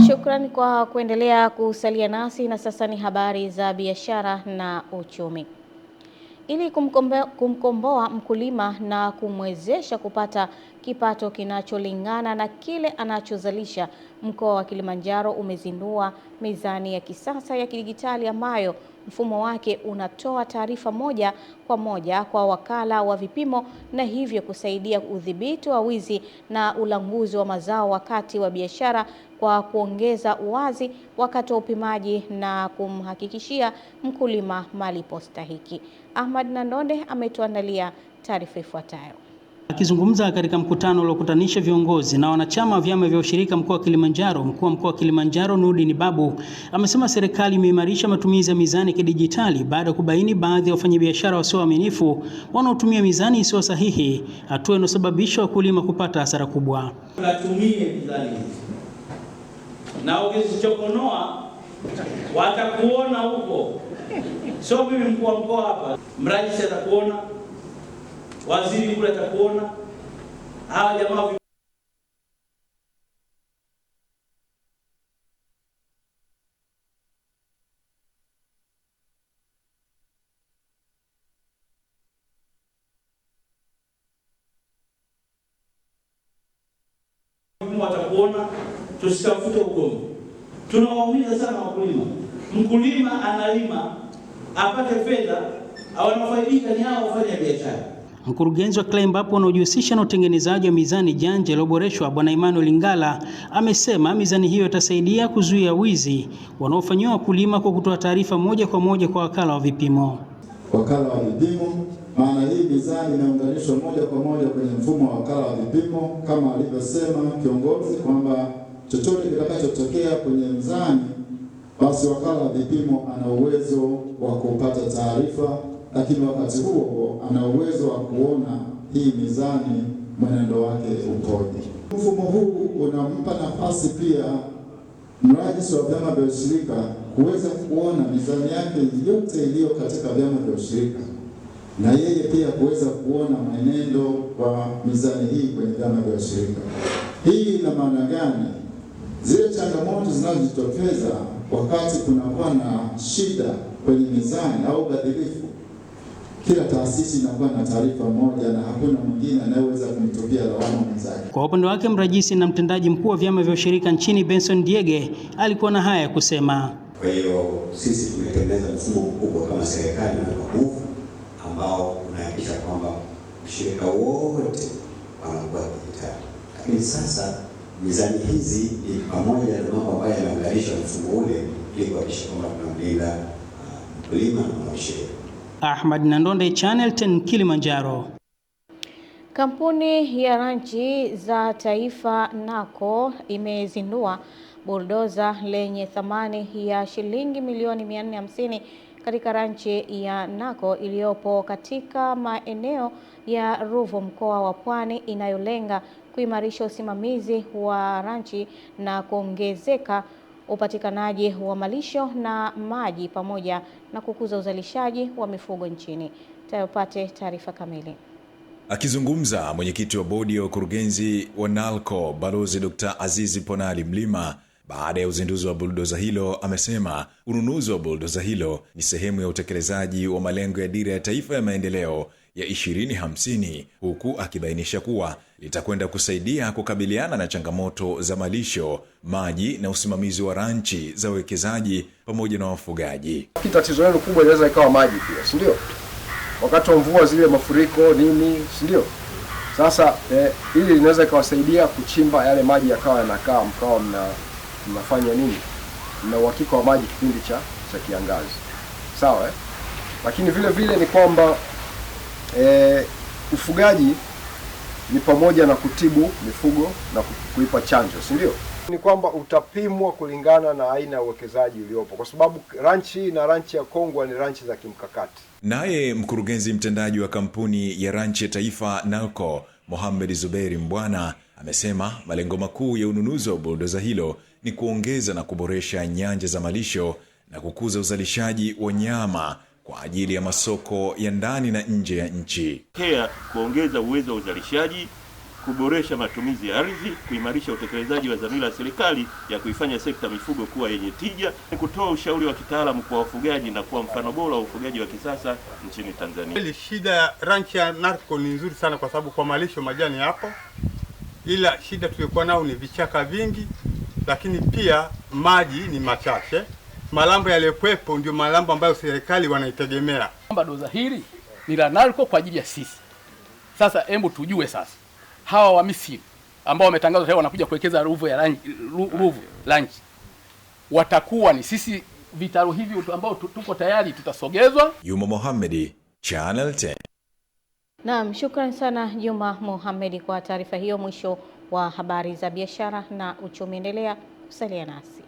Shukrani kwa kuendelea kusalia nasi, na sasa ni habari za biashara na uchumi. Ili kumkomboa mkulima na kumwezesha kupata kipato kinacholingana na kile anachozalisha, mkoa wa Kilimanjaro umezindua mizani ya kisasa ya kidijitali ambayo mfumo wake unatoa taarifa moja kwa moja kwa wakala wa vipimo, na hivyo kusaidia udhibiti wa wizi na ulanguzi wa mazao wakati wa biashara, kwa kuongeza uwazi wakati wa upimaji na kumhakikishia mkulima malipo stahiki. Ahmad Nandonde ametuandalia taarifa ifuatayo. Akizungumza katika mkutano uliokutanisha viongozi na wanachama wa vyama vya ushirika mkoa wa Kilimanjaro, mkuu wa mkoa wa Kilimanjaro Nurdin Babu amesema serikali imeimarisha matumizi ya mizani ya kidijitali baada ya kubaini baadhi ya wafanyabiashara wasio waaminifu wanaotumia mizani isiyo sahihi, hatua inayosababisha wakulima kupata hasara kubwa. Tunatumie mizani hizi, na ukizichokonoa watakuona huko. Sio mimi mkuu wa mkoa hapa, mrajisi atakuona, waziri kule atakuona, hawa jamaa watakuona. Tusitafute ugomvi. Tunawaumiza sana wakulima. Mkulima analima apate fedha, au anafaidika ni hao wafanya biashara. Mkurugenzi wa Climb-Up unaojihusisha na utengenezaji wa mizani janja iliyoboreshwa Bwana Emmanuel Ngala amesema mizani hiyo itasaidia kuzuia wizi wanaofanywa wakulima kwa kutoa taarifa moja kwa moja kwa wakala wa vipimo. Wakala wa vipimo, maana hii mizani inaunganishwa moja kwa moja kwenye mfumo wa wakala wa vipimo, kama alivyosema kiongozi kwamba chochote kitakachotokea kwenye mzani, basi wakala wa vipimo ana uwezo wa kupata taarifa, lakini wakati huo ana uwezo wa kuona hii mizani mwenendo wake upoje. Mfumo huu unampa nafasi pia mrajisi wa vyama vya ushirika kuweza kuona mizani yake yote iliyo katika vyama vya ushirika, na yeye pia kuweza kuona mwenendo wa mizani hii kwenye vyama vya ushirika. Hii ina maana gani? Zile changamoto zinazojitokeza wakati kunakuwa na shida kwenye mizani au ubadilifu, kila taasisi inakuwa na taarifa moja na hakuna mwingine anayeweza kumtupia lawama mwenzake. Kwa upande wake, mrajisi na mtendaji mkuu wa vyama vya ushirika nchini Benson Diege alikuwa na haya kusema. Kwa hiyo sisi tumetengeneza mfumo mkubwa kama serikali na nguvu ambao unahakikisha kwamba ushirika wote wanakuwa digitali. Lakini sasa mizani hizi ni pamoja na mambo ambayo yanaunganisha mfumo ule ili kuhakikisha kwamba tunamlinda mkulima na mwanashirika. Ahmad Nandonde, Channel 10, Kilimanjaro. Kampuni ya ranchi za taifa NACO imezindua buldoza lenye thamani ya shilingi milioni 450 katika ranchi ya NACO iliyopo katika maeneo ya Ruvu, mkoa wa Pwani, inayolenga kuimarisha usimamizi wa ranchi na kuongezeka upatikanaji wa malisho na maji pamoja na kukuza uzalishaji wa mifugo nchini. Tupate taarifa kamili. Akizungumza mwenyekiti wa bodi ya ukurugenzi wa NALCO Balozi Dr. Azizi Ponali Mlima baada ya uzinduzi wa buldoza hilo, amesema ununuzi wa buldoza hilo ni sehemu ya utekelezaji wa malengo ya dira ya taifa ya maendeleo ya 2050, huku akibainisha kuwa litakwenda kusaidia kukabiliana na changamoto za malisho, maji na usimamizi wa ranchi za wawekezaji pamoja na wafugaji. Tatizo lenu kubwa inaweza ikawa maji pia, si ndio? Wakati wa mvua zile mafuriko nini, si ndio? Sasa hili linaweza ikawasaidia kuchimba yale maji yakawa yanakaa, mkao mnafanya nini? Mna uhakika wa maji kipindi cha kiangazi. Sawa Lakini vile vile ni kwamba ufugaji ni pamoja na kutibu mifugo na kuipa chanjo, si ndio? Ni kwamba utapimwa kulingana na aina ya uwekezaji uliopo, kwa sababu ranchi na ranchi ya Kongwa ni ranchi za kimkakati. Naye mkurugenzi mtendaji wa kampuni ya ranchi ya taifa NALCO Mohamed Zuberi Mbwana amesema malengo makuu ya ununuzi wa buldoza hilo ni kuongeza na kuboresha nyanja za malisho na kukuza uzalishaji wa nyama kwa ajili ya masoko ya ndani na nje ya nchi. Kuongeza uwezo wa uzalishaji, kuboresha matumizi ya ardhi, kuimarisha utekelezaji wa dhamira ya serikali ya kuifanya sekta mifugo kuwa yenye tija, kutoa ushauri wa kitaalamu kwa wafugaji na kuwa mfano bora wa ufugaji wa kisasa nchini Tanzania. Ile shida ya ranchi ya Narco ni nzuri sana kwa sababu kwa malisho majani yapo, ila shida tulikuwa nao ni vichaka vingi, lakini pia maji ni machache. Malambo yaliyokwepo ndio malambo ambayo serikali wanaitegemea. Doza hili ni la Narco kwa ajili ya sisi. Sasa hebu tujue sasa, hawa wa Misri ambao wametangazwa leo wanakuja kuwekeza Ruvu Ranch, watakuwa ni sisi vitaru hivi ambao tuko tayari tutasogezwa. Juma Mohamed, Channel 10. Naam, shukrani sana Juma Mohamed kwa taarifa hiyo. Mwisho wa habari za biashara na uchumi. Endelea kusalia nasi.